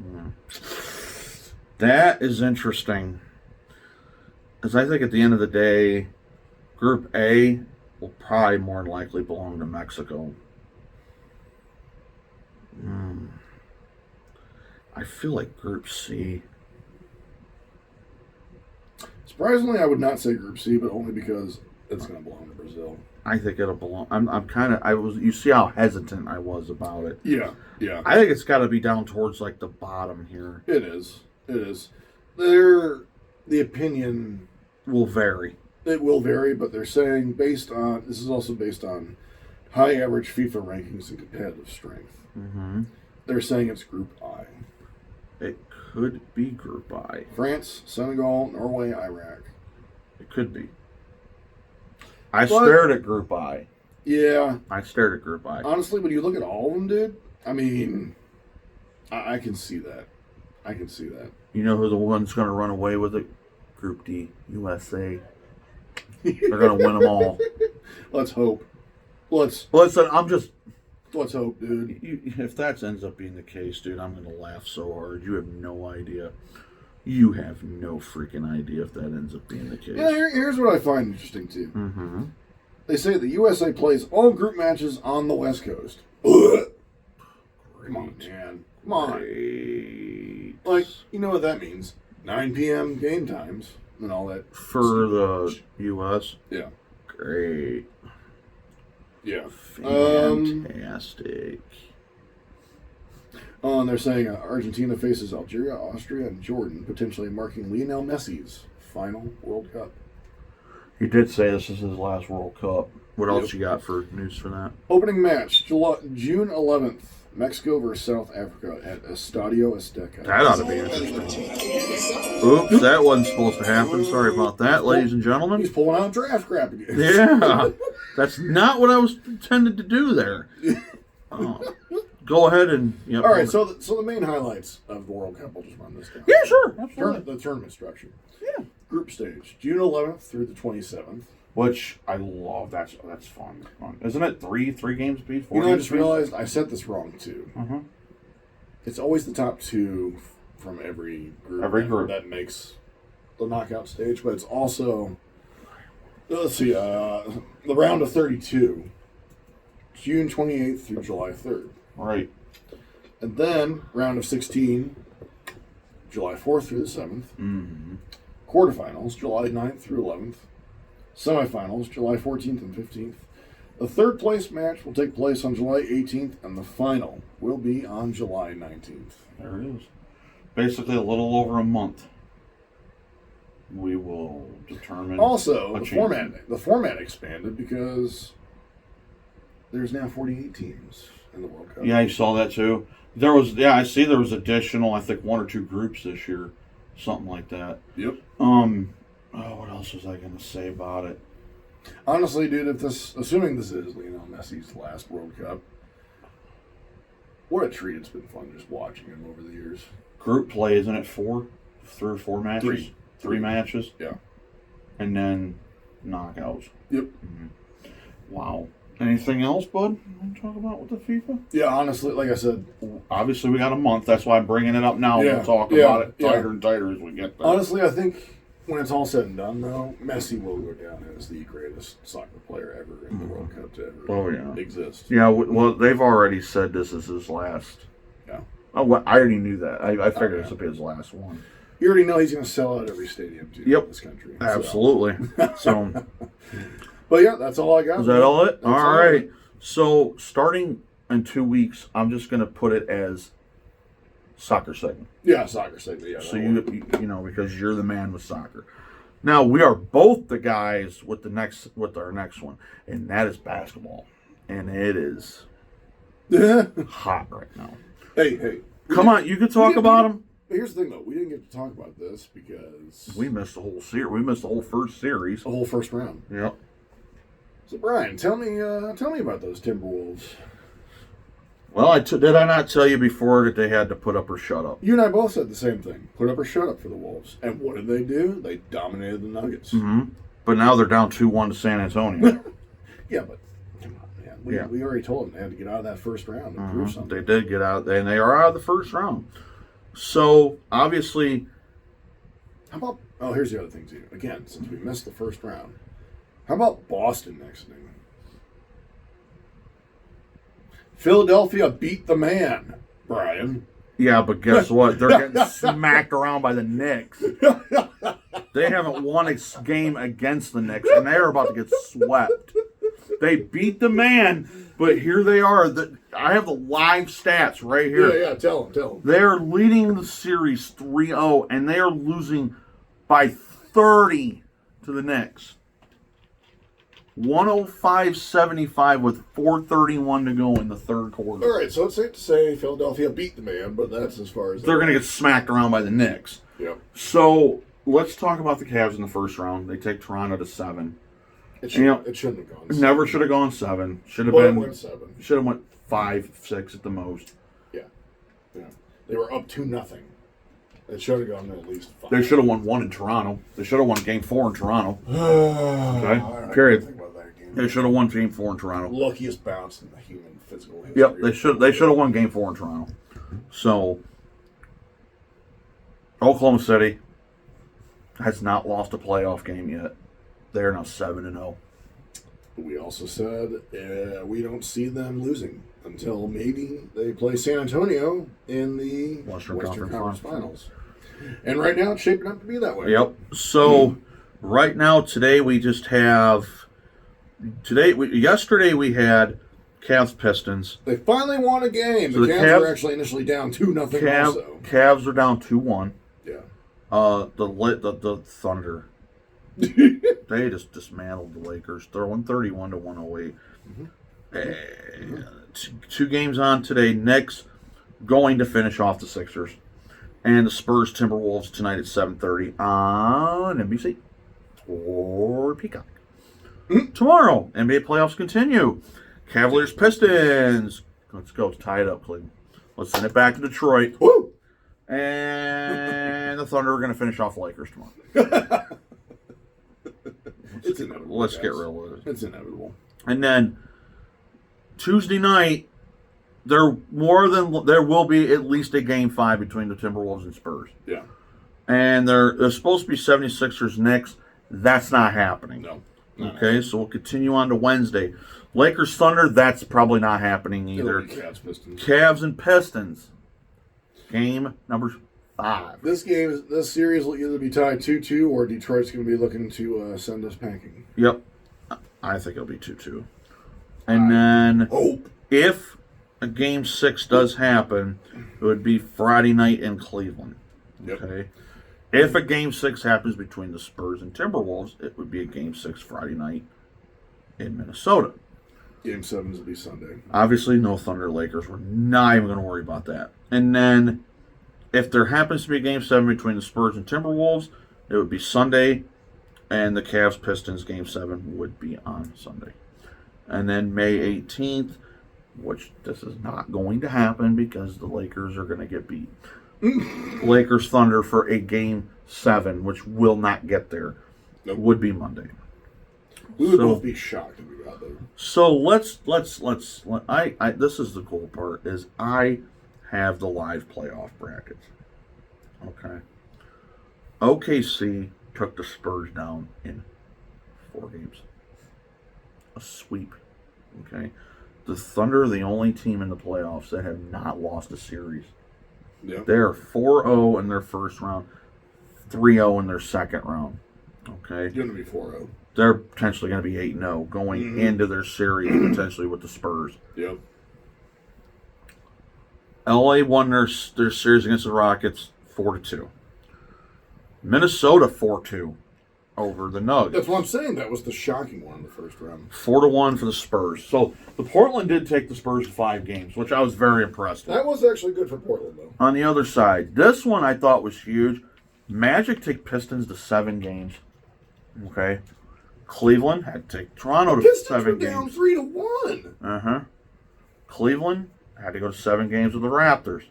A: That is interesting. Because I think at the end of the day, Group A will probably more than likely belong to Mexico. I feel like Group C.
B: Surprisingly, I would not say Group C, but only because it's going to belong to Brazil.
A: I think it'll belong. You see how hesitant I was about it.
B: Yeah.
A: I think it's got to be down towards like the bottom here.
B: It is. The opinion
A: Will vary.
B: It will vary, but they're saying this is also based on high average FIFA rankings and competitive strength.
A: Mm-hmm.
B: They're saying it's Group I.
A: It could be Group I.
B: France, Senegal, Norway, Iraq.
A: It could be. I stared at Group I.
B: Yeah.
A: I stared at Group I.
B: Honestly, when you look at all of them, dude, I mean, I can see that.
A: You know who the one's going to run away with it? Group D, USA. They're going to win them all.
B: Let's hope.
A: Let's
B: hope, dude.
A: If that ends up being the case, dude, I'm going to laugh so hard. You have no idea. You have no freaking idea if that ends up being the case.
B: Yeah, here's what I find interesting, too.
A: Mm-hmm.
B: They say the USA plays all group matches on the West Coast. Come on, man. Come on.
A: Great.
B: Like, you know what that means. 9 p.m. game times and all that.
A: For the U.S.?
B: Yeah.
A: Great.
B: Yeah.
A: Fantastic.
B: And they're saying Argentina faces Algeria, Austria, and Jordan, potentially marking Lionel Messi's final World Cup.
A: He did say this is his last World Cup. What else you got for news for that?
B: Opening match, June 11th, Mexico versus South Africa at Estadio Azteca.
A: That ought to be interesting. Oops, that wasn't supposed to happen. Sorry about that, ladies and gentlemen.
B: He's pulling out draft crap again.
A: Yeah, that's not what I was intended to do there. Go ahead and...
B: All right, so the main highlights of the World Cup, we'll just run this down.
A: Yeah, sure. Absolutely.
B: The tournament structure.
A: Yeah.
B: Group stage, June 11th through the 27th.
A: Which I love. That's fun. Isn't it three games apiece?
B: I just realized I said this wrong, too.
A: Uh-huh.
B: It's always the top two from every group. That makes the knockout stage, but it's also... Let's see, the round of 32, June 28th through July 3rd.
A: Right.
B: And then, round of 16, July 4th through the 7th.
A: Mm-hmm.
B: Quarterfinals, July 9th through 11th. Semifinals, July 14th and 15th. The third place match will take place on July 18th, and the final will be on July 19th.
A: There it is. Basically a little over a month. We will determine...
B: Also, the format expanded because there's now 48 teams in the World Cup.
A: Yeah, I saw that too. I see there was additional, I think, 1 or 2 groups this year. Something like that.
B: Yep.
A: What else was I going to say about it?
B: Honestly, dude, assuming this is Lionel Messi's last World Cup, what a treat it's been fun just watching him over the years.
A: Group play, isn't it 4 3 or 4 matches? Three matches?
B: Yeah.
A: And then knockouts.
B: Yep.
A: Mm-hmm. Wow. Anything else, bud, you want to talk about with the FIFA?
B: Yeah, honestly, like I said,
A: obviously we got a month. That's why I'm bringing it up now.
B: Yeah,
A: We'll talk
B: yeah,
A: about it
B: yeah.
A: tighter and tighter as we get there.
B: Honestly, I think when it's all said and done, though, Messi will go down as the greatest soccer player ever in the World Cup to ever exist.
A: Yeah, well, they've already said this is his last.
B: Yeah.
A: Oh, well, I already knew that. I figured this would be his last one.
B: You already know he's going to sell out every stadium, too, in this country.
A: Absolutely. So,
B: but yeah, that's all I got.
A: Is that all it? All right. So, starting in 2 weeks, I'm just going to put it as soccer segment.
B: Yeah, soccer segment. Yeah.
A: So you know, because you're the man with soccer. Now we are both the guys with our next one, and that is basketball, and it is hot right now.
B: Hey.
A: Come on, you can talk about them.
B: Here's the thing, though. We didn't get to talk about this because
A: we missed the whole series. We missed the whole first series.
B: The whole first round.
A: Yep.
B: So Brian, tell me about those Timberwolves.
A: Well, did I not tell you before that they had to put up or shut up?
B: You and I both said the same thing. Put up or shut up for the Wolves. And what did they do? They dominated the Nuggets.
A: Mm-hmm. But now they're down 2-1 to San Antonio.
B: Yeah, but come on, man. We already told them they had to get out of that first round and prove something.
A: They did get out, and they are out of the first round. So, obviously...
B: How about... Oh, here's the other thing, too. Again, since we missed the first round, how about Boston next thing? Philadelphia beat the man, Brian.
A: Yeah, but guess what? They're getting smacked around by the Knicks. They haven't won a game against the Knicks, and they're about to get swept. They beat the man, but here they are. I have the live stats right here.
B: Yeah, tell them.
A: They're leading the series 3-0, and they are losing by 30 to the Knicks. 105-75 with 4:31 to go in the third quarter.
B: All right, so it's safe to say Philadelphia beat the man, but that's as far as...
A: They're going to get smacked around by the Knicks.
B: Yep.
A: So, let's talk about the Cavs in the first round. They take Toronto to 7.
B: It shouldn't have gone 7.
A: Never should have gone 7. Should have
B: went 7.
A: Should have went 5, 6 at the most.
B: Yeah. They were up 2-0. It should have gone at least 5.
A: They should have won 1 in Toronto. They should have won Game 4 in Toronto.
B: Okay.
A: Period. They should have won Game 4 in Toronto.
B: Luckiest bounce in the human physical history.
A: Yep, they should have won Game 4 in Toronto. So, Oklahoma City has not lost a playoff game yet. They are now 7-0.
B: We also said we don't see them losing until maybe they play San Antonio in the Western Conference Finals. And right now it's shaping up to be that way.
A: Yep. So, right now, today we just have... Yesterday we had Cavs Pistons.
B: They finally won a game. So the Cavs were actually initially down 2-0 also.
A: Cavs are down 2-1.
B: Yeah.
A: The Thunder. They just dismantled the Lakers. They're 131 to 108. Mm-hmm. Two games on today. Knicks going to finish off the Sixers. And the Spurs Timberwolves tonight at 7:30 on NBC or Peacock. Tomorrow, NBA playoffs continue. Cavaliers Pistons. Let's go. Let's tie it up, Cleveland. Let's send it back to Detroit.
B: Woo!
A: And the Thunder are going to finish off the Lakers tomorrow.
B: It's inevitable.
A: Let's get real with it.
B: It's inevitable.
A: And then Tuesday night, there will be at least a Game 5 between the Timberwolves and Spurs.
B: Yeah.
A: And there's supposed to be 76ers Knicks. That's not happening.
B: No.
A: Okay, so we'll continue on to Wednesday. Lakers Thunder, that's probably not happening either. Cavs and Pistons. Game number 5.
B: This series will either be tied 2-2 or Detroit's going to be looking to send us packing.
A: Yep. I think it'll be 2-2. And then if a Game 6 does happen, it would be Friday night in Cleveland.
B: Yep.
A: Okay. If a Game 6 happens between the Spurs and Timberwolves, it would be a Game 6 Friday night in Minnesota.
B: Game 7s will be Sunday.
A: Obviously, no Thunder Lakers. We're not even going to worry about that. And then, if there happens to be a Game 7 between the Spurs and Timberwolves, it would be Sunday, and the Cavs Pistons Game 7 would be on Sunday. And then May 18th, which this is not going to happen because the Lakers are going to get beat. Lakers Thunder for a Game 7, which will not get there, would be Monday.
B: We would both be shocked if we got there.
A: So let's this is the cool part, is I have the live playoff brackets. Okay. OKC took the Spurs down in 4 games. A sweep. Okay. The Thunder are the only team in the playoffs that have not lost a series.
B: Yep.
A: They're 4-0 in their first round, 3-0 in their second round. Okay.
B: Going to be 4-0.
A: They're potentially going to be 8-0 going into their series, potentially with the Spurs.
B: Yep.
A: LA won their series against the Rockets 4-2. Minnesota 4-2 over the Nuggets.
B: That's what I'm saying. That was the shocking one in the first round.
A: 4-1 for the Spurs. So the Portland did take the Spurs to 5 games, which I was very impressed with.
B: That was actually good for Portland, though.
A: On the other side, this one I thought was huge. Magic take Pistons to 7 games. Okay. Cleveland had to take Toronto to
B: Pistons
A: 7
B: were down
A: games.
B: 3-1.
A: Cleveland had to go to 7 games with the Raptors.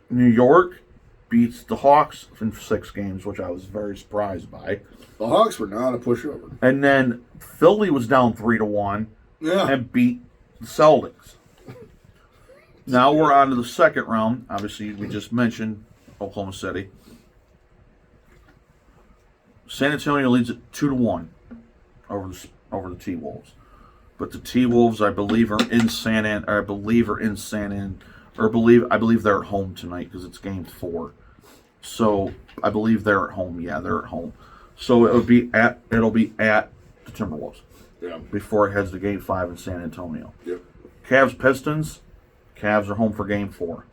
A: New York beats the Hawks in 6 games, which I was very surprised by.
B: The Hawks were not a pushover.
A: And then Philly was down 3-1 and beat the Celtics. Now we're on to the second round. Obviously, we just mentioned Oklahoma City. San Antonio leads it 2-1 over the T-Wolves. But the T-Wolves, I believe, are in I believe they're at home tonight because it's Game 4. So I believe they're at home. Yeah, they're at home. So it'll be at the Timberwolves.
B: Yeah.
A: Before it heads to Game 5 in San Antonio.
B: Yep.
A: Cavs Pistons. Cavs are home for Game 4.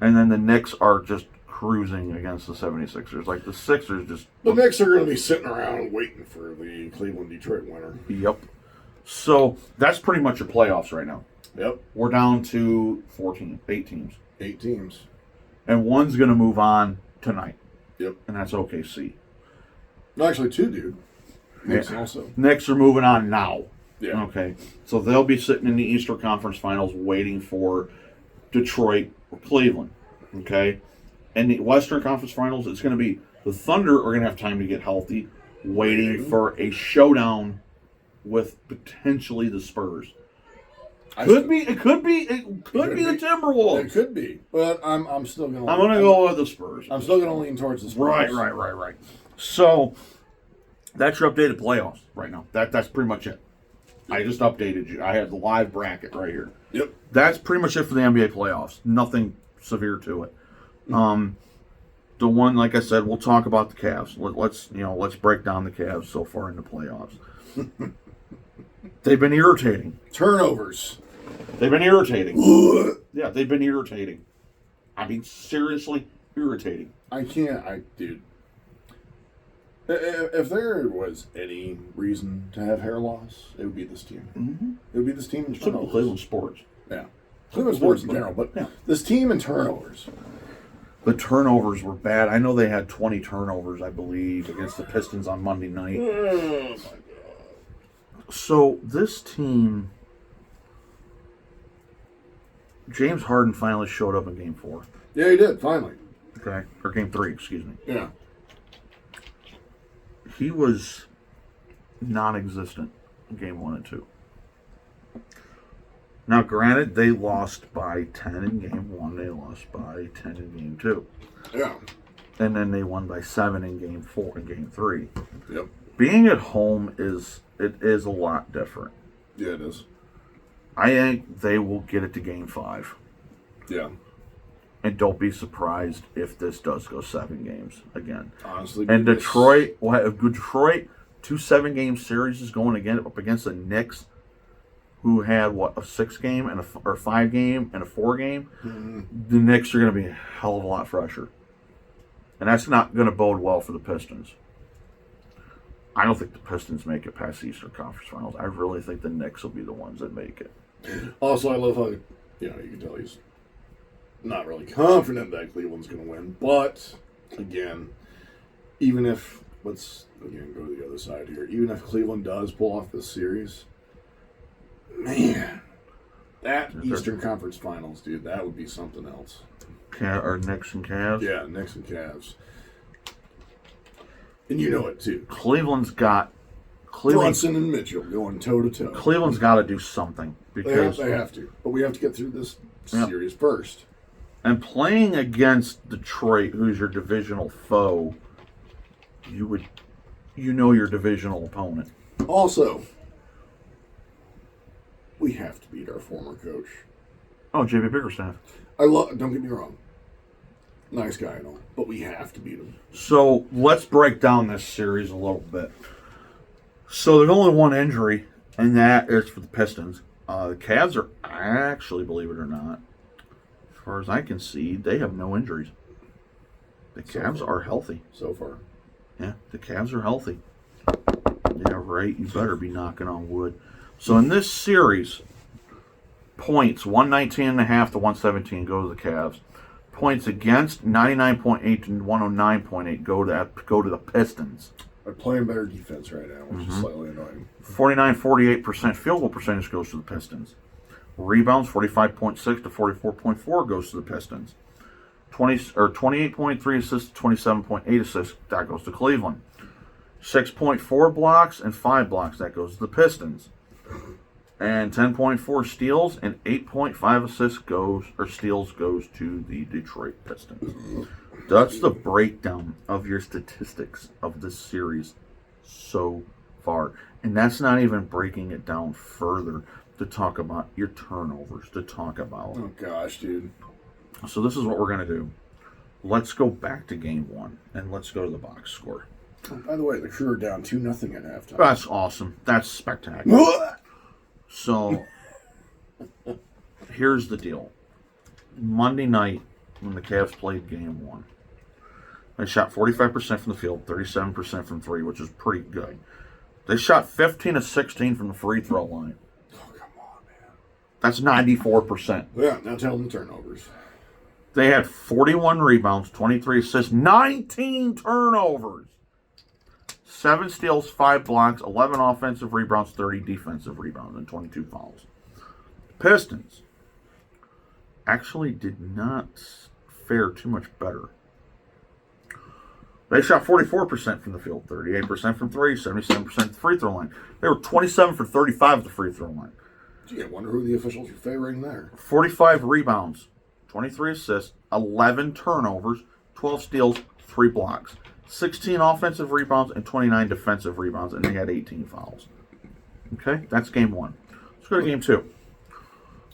A: And then the Knicks are just cruising against the 76ers. Like the Sixers just...
B: The Knicks are going to be sitting around waiting for the Cleveland-Detroit winner.
A: Yep. So that's pretty much your playoffs right now.
B: Yep.
A: We're down to 8 teams.
B: 8 teams.
A: And one's going to move on tonight.
B: Yep.
A: And that's OKC.
B: No, actually 2, dude. Knicks also.
A: Knicks are moving on now.
B: Yeah.
A: Okay. So they'll be sitting in the Eastern Conference Finals waiting for Detroit or Cleveland. Okay. And the Western Conference Finals, it's going to be the Thunder are going to have time to get healthy, waiting for a showdown with potentially the Spurs. It could be the Timberwolves.
B: It could be, but I'm still going.
A: I'm going to go with the Spurs.
B: I'm still going to lean towards the Spurs.
A: Right. So that's your updated playoffs right now. That's pretty much it. I just updated you. I have the live bracket right here.
B: Yep.
A: That's pretty much it for the NBA playoffs. Nothing severe to it. The one, like I said, we'll talk about the Cavs. Let's break down the Cavs so far in the playoffs. They've been irritating.
B: Turnovers.
A: They've been irritating. Yeah, they've been irritating. I mean, seriously irritating.
B: Dude. If there was any reason to have hair loss, it would be this team.
A: Mm-hmm.
B: It would be this team in
A: Typical
B: turnovers.
A: Cleveland sports.
B: Yeah. Cleveland sports in general, but this team in turnovers.
A: The turnovers were bad. I know they had 20 turnovers, I believe, against the Pistons on Monday night.
B: Oh, my God.
A: So this team, James Harden finally showed up in Game 4.
B: Yeah, he did, finally.
A: Okay. Or Game 3, excuse me.
B: Yeah.
A: He was non-existent in Game 1 and 2. Now, granted, they lost by 10 in Game 1. They lost by 10 in Game 2.
B: Yeah.
A: And then they won by 7 in Game 4 and Game 3.
B: Yep.
A: Being at home is a lot different.
B: Yeah, it is.
A: I think they will get it to Game 5.
B: Yeah.
A: And don't be surprised if this does go 7 games again.
B: Honestly.
A: And Detroit will have Detroit 2 7-game series is going again up against the Knicks, who had a 6-game and or 5-game and a 4-game.
B: Mm-hmm.
A: The Knicks are going to be a hell of a lot fresher, and that's not going to bode well for the Pistons. I don't think the Pistons make it past the Eastern Conference Finals. I really think the Knicks will be the ones that make it.
B: Also, I love how you can tell he's not really confident that Cleveland's going to win. But again, even if let's again go to the other side here, even if Cleveland does pull off this series, man, that Eastern Conference Finals, dude, that would be something else.
A: or Knicks and Cavs.
B: Yeah, Knicks and Cavs. And you know it too.
A: Cleveland's
B: Brunson and Mitchell going toe to toe.
A: Cleveland's got to do something because
B: they have to. But we have to get through this series first.
A: And playing against Detroit, who's your divisional foe, you know your divisional opponent.
B: Also, we have to beat our former coach.
A: Oh, JB Bickerstaff.
B: Don't get me wrong. Nice guy and all, but we have to beat him.
A: So let's break down this series a little bit. So there's only one injury, and that is for the Pistons. The Cavs are actually, believe it or not, as far as I can see, they have no injuries. The Cavs are healthy.
B: So far.
A: Yeah, the Cavs are healthy. Yeah, right. You better be knocking on wood. So in this series, points 119.5 to 117 go to the Cavs. Points against 99.8 to 109.8 go to the Pistons.
B: They're playing better defense right now, which is slightly annoying.
A: 48% field goal percentage goes to the Pistons. Rebounds 45.6 to 44.4 goes to the Pistons. 28.3 assists, 27.8 assists, that goes to Cleveland. 6.4 blocks and 5 blocks, that goes to the Pistons. And 10.4 steals and 8.5 steals goes to the Detroit Pistons. That's the breakdown of your statistics of this series so far. And that's not even breaking it down further to talk about your turnovers, to talk about.
B: Oh, gosh, dude.
A: So this is what we're going to do. Let's go back to game one, and let's go to the box score.
B: Oh, by the way, the Crew are down 2-0 at halftime.
A: That's awesome. That's spectacular. So, here's the deal. Monday night, when the Cavs played game one, they shot 45% from the field, 37% from three, which is pretty good. They shot 15 of 16 from the free throw line.
B: Oh, come on, man.
A: That's 94%.
B: Yeah, now tell them the turnovers.
A: They had 41 rebounds, 23 assists, 19 turnovers. 7 steals, 5 blocks, 11 offensive rebounds, 30 defensive rebounds, and 22 fouls. Pistons actually did not fare too much better. They shot 44% from the field, 38% from 3, 77% at the free throw line. They were 27 for 35 at the free throw line.
B: Gee, I wonder who the officials are favoring there.
A: 45 rebounds, 23 assists, 11 turnovers, 12 steals, 3 blocks. 16 offensive rebounds and 29 defensive rebounds, and they had 18 fouls. Okay, that's game one. Let's go to game two.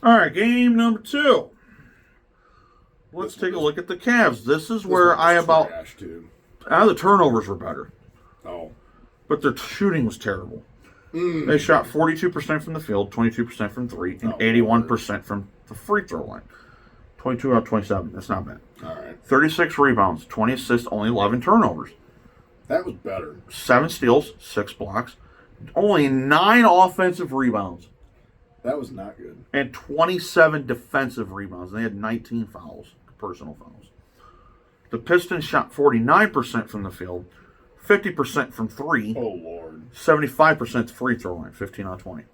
A: All right, game number two. Let's take a look at the Cavs. This is where the turnovers were better.
B: Oh.
A: But their shooting was terrible. They shot 42% from the field, 22% from three, and 81% from the free throw line. 22 out of 27. That's not bad.
B: All right.
A: 36 rebounds, 20 assists, only 11 turnovers.
B: That was better.
A: 7 steals, 6 blocks, only 9 offensive rebounds.
B: That was not good.
A: And 27 defensive rebounds. They had 19 fouls, personal fouls. The Pistons shot 49% from the field, 50% from 3.
B: Oh, Lord.
A: 75% at the free throw line, 15 out of 20.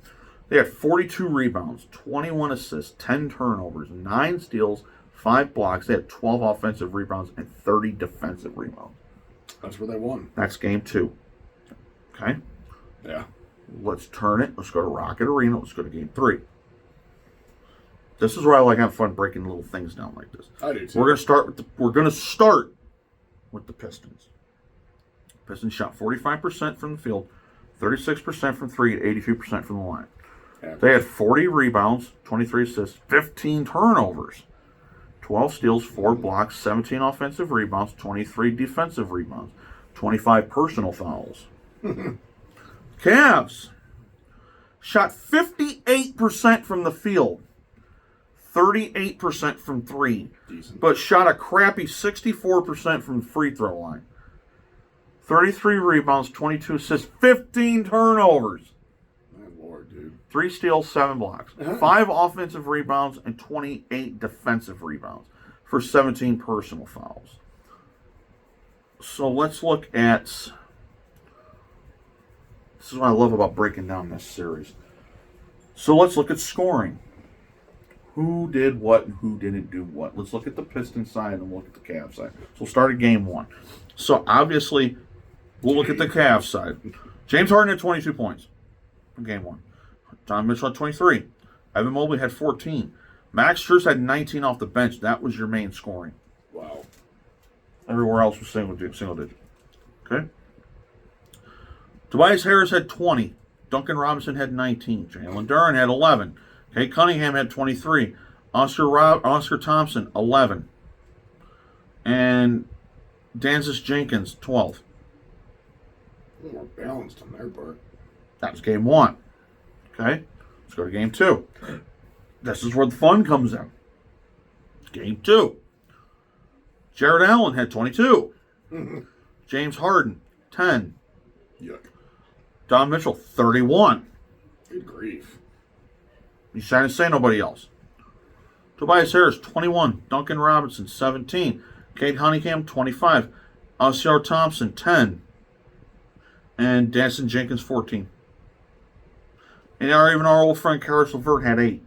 A: They had 42 rebounds, 21 assists, 10 turnovers, 9 steals, 5 blocks. They had 12 offensive rebounds and 30 defensive rebounds.
B: That's where they won.
A: That's game two. Okay?
B: Yeah.
A: Let's turn it. Let's go to Rocket Arena. Let's go to game three. This is where I like having fun breaking little things down like this.
B: I do too.
A: We're gonna start with the Pistons. Pistons shot 45% from the field, 36% from three, and 82% from the line. They had 40 rebounds, 23 assists, 15 turnovers, 12 steals, 4 blocks, 17 offensive rebounds, 23 defensive rebounds, 25 personal fouls. Cavs shot 58% from the field, 38% from three, but shot a crappy 64% from the free throw line. 33 rebounds, 22 assists, 15 turnovers. 3 steals, 7 blocks. 5 offensive rebounds and 28 defensive rebounds for 17 personal fouls. So let's look at... This is what I love about breaking down this series. So let's look at scoring. who did what and who didn't do what. Let's look at the Pistons side and we'll look at the Cavs side. So we'll start at game 1. So obviously, we'll look at the Cavs side. James Harden had 22 points in game 1. Donovan Mitchell had 23. Evan Mobley had 14. Max Strus had 19 off the bench. That was your main scoring.
B: Wow.
A: Everywhere else was single digit. Okay? Tobias Harris had 20. Duncan Robinson had 19. Jalen Duren had 11. Kate Cunningham had 23. Oscar Thompson, 11. And Danzis Jenkins, 12.
B: More balanced on their part.
A: That was game 1. Okay? Let's go to game 2. This is where the fun comes in. Game 2. Jared Allen had 22. James Harden, 10.
B: Yuck.
A: Don Mitchell, 31.
B: Good grief.
A: He's trying to say nobody else. Tobias Harris, 21. Duncan Robinson, 17. Kate Cunningham, 25. Oscar Thompson, 10. And Danson Jenkins, 14. And even our old friend Karis LeVert had 8.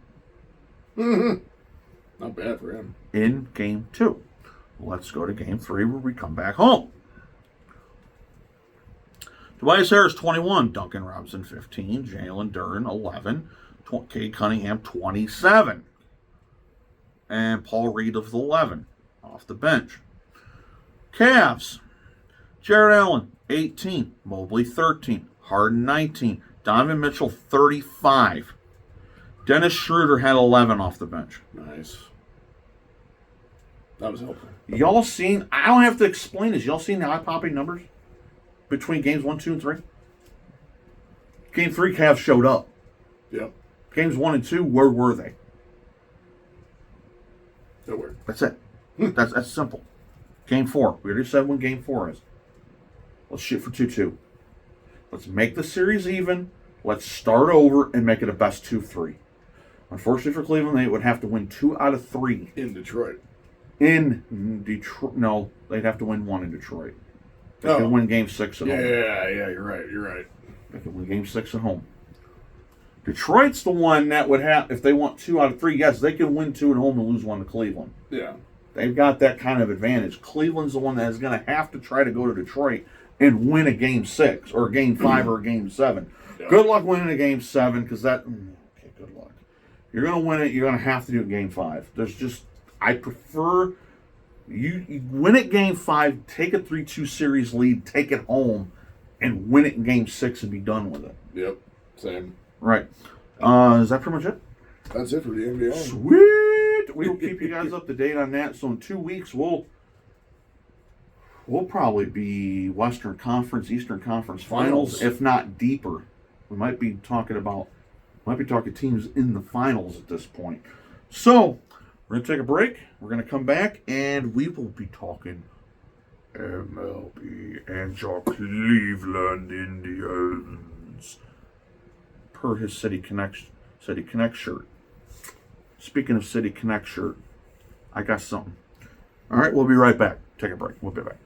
B: Not bad for him.
A: In game 2. Let's go to game 3 where we come back home. Tobias Harris, 21. Duncan Robinson, 15. Jalen Duren, 11. Cade Cunningham, 27. And Paul Reed of 11 off the bench. Cavs. Jared Allen, 18. Mobley, 13. Harden, 19. Donovan Mitchell, 35. Dennis Schroeder had 11 off the bench.
B: Nice. That was helpful.
A: Y'all seen, I don't have to explain this, y'all seen the eye-popping numbers between games 1, 2, and 3? Game 3, Cavs showed up.
B: Yep.
A: Games 1 and 2, where were they?
B: Nowhere.
A: That's it. That's simple. Game 4. We already said when game 4 is. Let's shoot for 2-2. Let's make the series even. Let's start over and make it a best 2-3. Unfortunately for Cleveland, they would have to win 2 out of 3.
B: In Detroit.
A: In Detroit. No, they'd have to win 1 in Detroit. They could win game 6 at home.
B: Yeah, you're right.
A: They could win game 6 at home. Detroit's the one that would have, if they want 2 out of 3, yes, they can win 2 at home and lose 1 to Cleveland.
B: Yeah.
A: They've got that kind of advantage. Cleveland's the one that is going to have to try to go to Detroit and win a game 6 or a game 5 or a game 7. Yeah. Good luck winning a game 7 because that, okay, good luck. You're going to win it, you're going to have to do it game 5. There's just, I prefer you win it game 5, take a 3-2 series lead, take it home, and win it in game 6 and be done with it.
B: Yep, same.
A: Right. Is that pretty much it?
B: That's it for the NBA.
A: Sweet! We will keep you guys up to date on that. So in 2 weeks, we'll probably be Western Conference, Eastern Conference finals, if not deeper. We might be talking teams in the finals at this point. So we're going to take a break. We're going to come back, and we will be talking MLB and your Cleveland Indians. Per his City Connect shirt. Speaking of City Connect shirt, I got something. All right, we'll be right back. Take a break. We'll be back.